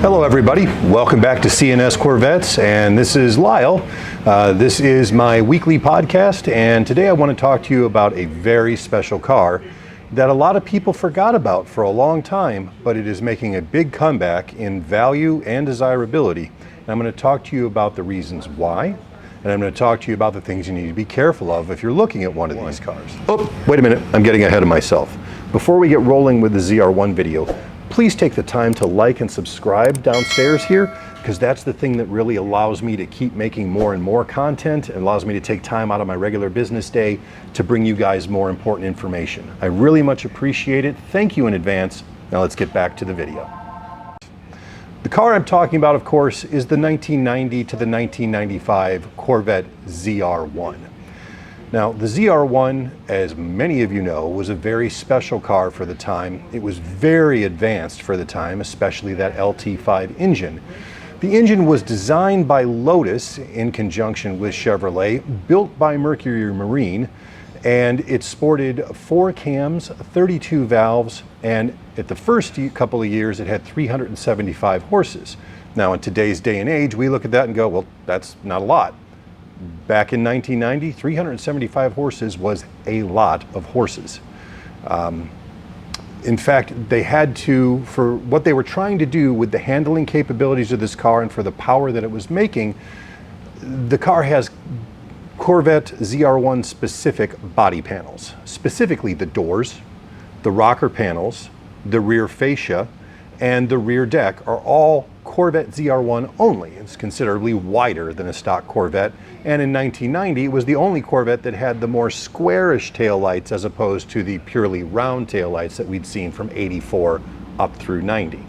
Hello everybody, welcome back to C4 Corvettes, and this is Lyle. This is my weekly podcast, and today I want to talk to you about a very special car that a lot of people forgot about for a long time, but it is making a big comeback in value and desirability. And I'm going to talk to you about the reasons why, and I'm going to talk to you about the things you need to be careful of if you're looking at one of these cars. Oh, wait a minute, I'm getting ahead of myself. Before we get rolling with the ZR1 video, please take the time to like and subscribe downstairs here, because that's the thing that really allows me to keep making more and more content and allows me to take time out of my regular business day to bring you guys more important information. I really much appreciate it. Thank you in advance. Now let's get back to the video. The car I'm talking about, of course, is the 1990 to the 1995 Corvette ZR1. Now, the ZR1, as many of you know, was a very special car for the time. It was very advanced for the time, especially that LT5 engine. The engine was designed by Lotus in conjunction with Chevrolet, built by Mercury Marine, and it sported 4 cams, 32 valves, and at the first couple of years it had 375 horses. Now, in today's day and age, we look at that and go, well, that's not a lot. Back in 1990, 375 horses was a lot of horses. In fact, they had to, for what they were trying to do with the handling capabilities of this car and for the power that it was making, the car has Corvette ZR1 specific body panels, specifically the doors, the rocker panels, the rear fascia, and the rear deck are all Corvette ZR1 only. It's considerably wider than a stock Corvette, and in 1990 it was the only Corvette that had the more squarish taillights as opposed to the purely round taillights that we'd seen from 84 up through 90.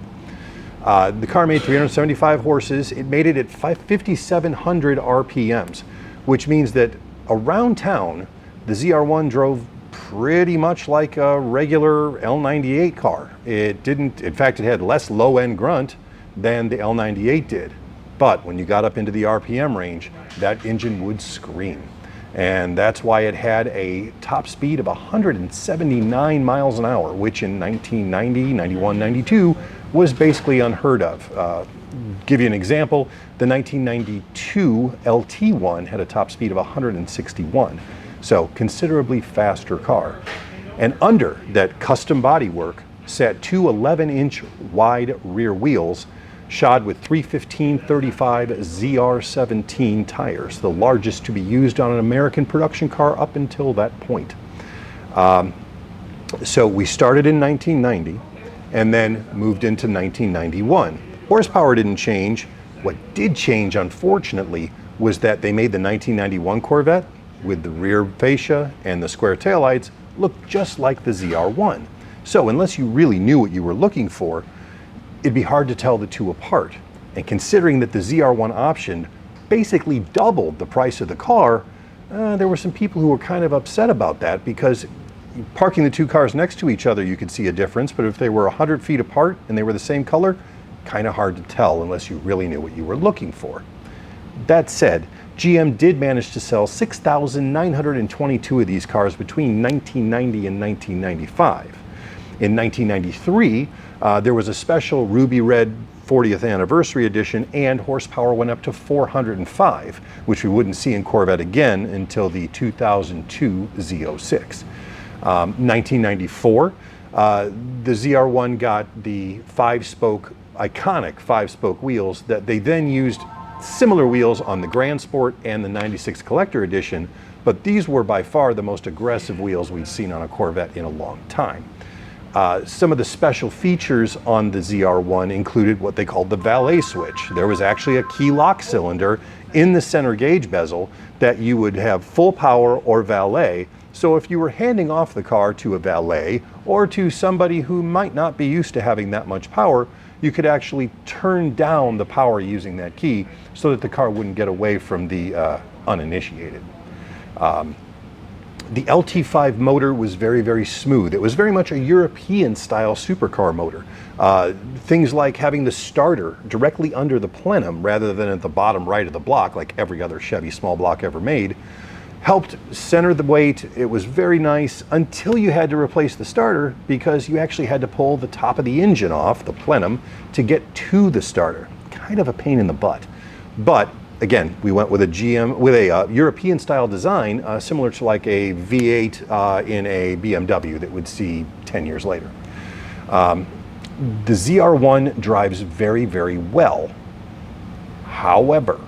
The car made 375 horses. It made it at 5,700 RPMs, which means that around town the ZR1 drove pretty much like a regular L98 car. It didn't, in fact, it had less low-end grunt than the L98 did. But when you got up into the RPM range, that engine would scream. And that's why it had a top speed of 179 miles an hour, which in 1990, 91, 92 was basically unheard of. Give you an example, the 1992 LT1 had a top speed of 161. So considerably faster car. And under that custom bodywork sat two 11-inch wide rear wheels shod with 315/35 ZR17 tires, the largest to be used on an American production car up until that point. So we started in 1990 and then moved into 1991. Horsepower didn't change. What did change, unfortunately, was that they made the 1991 Corvette with the rear fascia and the square taillights look just like the ZR1. So unless you really knew what you were looking for, it'd be hard to tell the two apart. And considering that the ZR1 option basically doubled the price of the car, there were some people who were kind of upset about that, because parking the two cars next to each other you could see a difference, but if they were 100 feet apart and they were the same color, kind of hard to tell unless you really knew what you were looking for. That said, GM did manage to sell 6,922 of these cars between 1990 and 1995. In 1993, there was a special ruby red 40th anniversary edition, and horsepower went up to 405, which we wouldn't see in Corvette again until the 2002 Z06. 1994, the ZR1 got the iconic 5-spoke wheels that they then used similar wheels on the Grand Sport and the 96 Collector Edition, but these were by far the most aggressive wheels we'd seen on a Corvette in a long time. Some of the special features on the ZR1 included what they called the valet switch. There was actually a key lock cylinder in the center gauge bezel that you would have full power or valet. So if you were handing off the car to a valet or to somebody who might not be used to having that much power, you could actually turn down the power using that key so that the car wouldn't get away from the uninitiated. The LT5 motor was very, very smooth. It was very much a European style supercar motor. Things like having the starter directly under the plenum rather than at the bottom right of the block like every other Chevy small block ever made helped center the weight. It was very nice until you had to replace the starter because you actually had to pull the top of the engine off, the plenum, to get to the starter. Kind of a pain in the butt. But again, we went with a European style design, similar to like a V8 in a BMW that would see 10 years later. The ZR1 drives very, very well. However,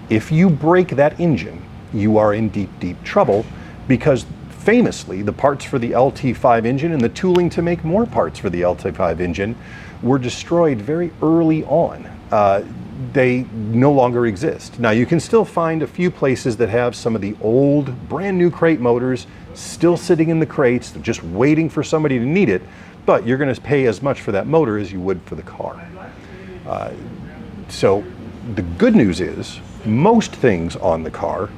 if you break that engine, you are in deep, deep trouble because famously the parts for the LT5 engine and the tooling to make more parts for the LT5 engine were destroyed very early on. They no longer exist. Now you can still find a few places that have some of the old brand new crate motors still sitting in the crates, just waiting for somebody to need it, but you're going to pay as much for that motor as you would for the car. So the good news is most things on the car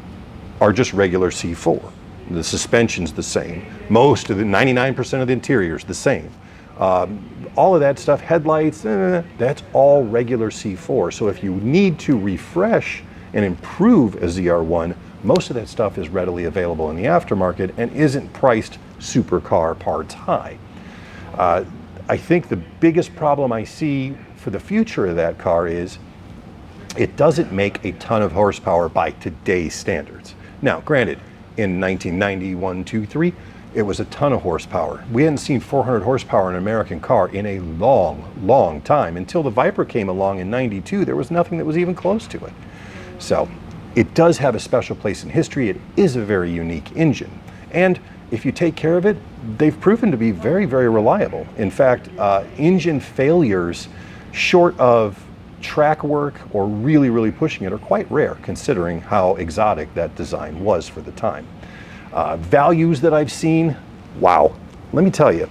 are just regular C4. The suspension's the same. Most of the 99% of the interior is the same. All of that stuff, headlights, that's all regular C4. So if you need to refresh and improve a ZR1, most of that stuff is readily available in the aftermarket and isn't priced supercar parts high. I think the biggest problem I see for the future of that car is it doesn't make a ton of horsepower by today's standards. Now, granted, in 1991, 2, 3, it was a ton of horsepower. We hadn't seen 400 horsepower in an American car in a long, long time. Until the Viper came along in 92, there was nothing that was even close to it. So it does have a special place in history. It is a very unique engine. And if you take care of it, they've proven to be very, very reliable. In fact, engine failures short of track work or really, really pushing it are quite rare considering how exotic that design was for the time. Values that I've seen, wow. Let me tell you,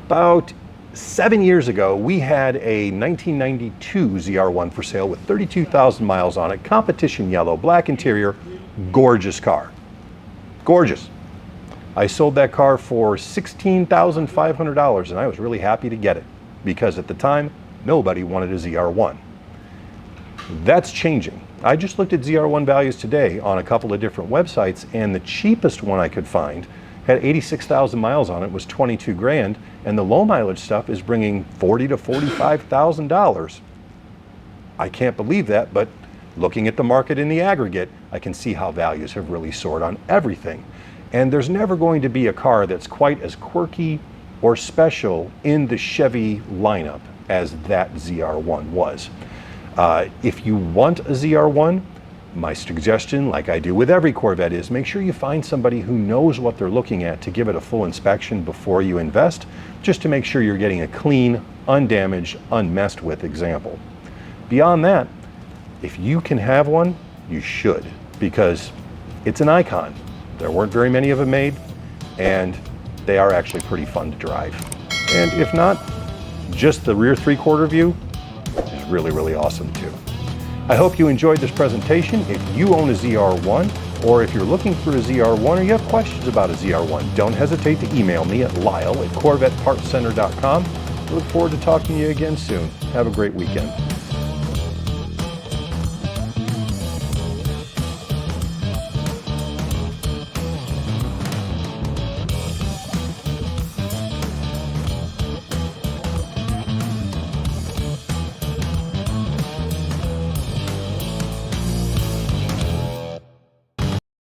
about 7 years ago, we had a 1992 ZR1 for sale with 32,000 miles on it, competition yellow, black interior, gorgeous car. Gorgeous. I sold that car for $16,500 and I was really happy to get it because at the time, nobody wanted a ZR1. That's changing. I just looked at ZR1 values today on a couple of different websites and the cheapest one I could find had 86,000 miles on it, was 22 grand, and the low mileage stuff is bringing $40,000 to $45,000. I can't believe that, but looking at the market in the aggregate, I can see how values have really soared on everything. And there's never going to be a car that's quite as quirky or special in the Chevy lineup as that ZR1 was. If you want a ZR1, my suggestion, like I do with every Corvette, is make sure you find somebody who knows what they're looking at to give it a full inspection before you invest, just to make sure you're getting a clean, undamaged, unmessed with example. Beyond that, if you can have one, you should, because it's an icon. There weren't very many of them made, and they are actually pretty fun to drive. And if not, just the rear three-quarter view is really, really awesome too. I hope you enjoyed this presentation. If you own a ZR1, or if you're looking for a ZR1 or you have questions about a ZR1, don't hesitate to email me at Lyle at CorvettePartsCenter.com. I look forward to talking to you again soon. Have a great weekend.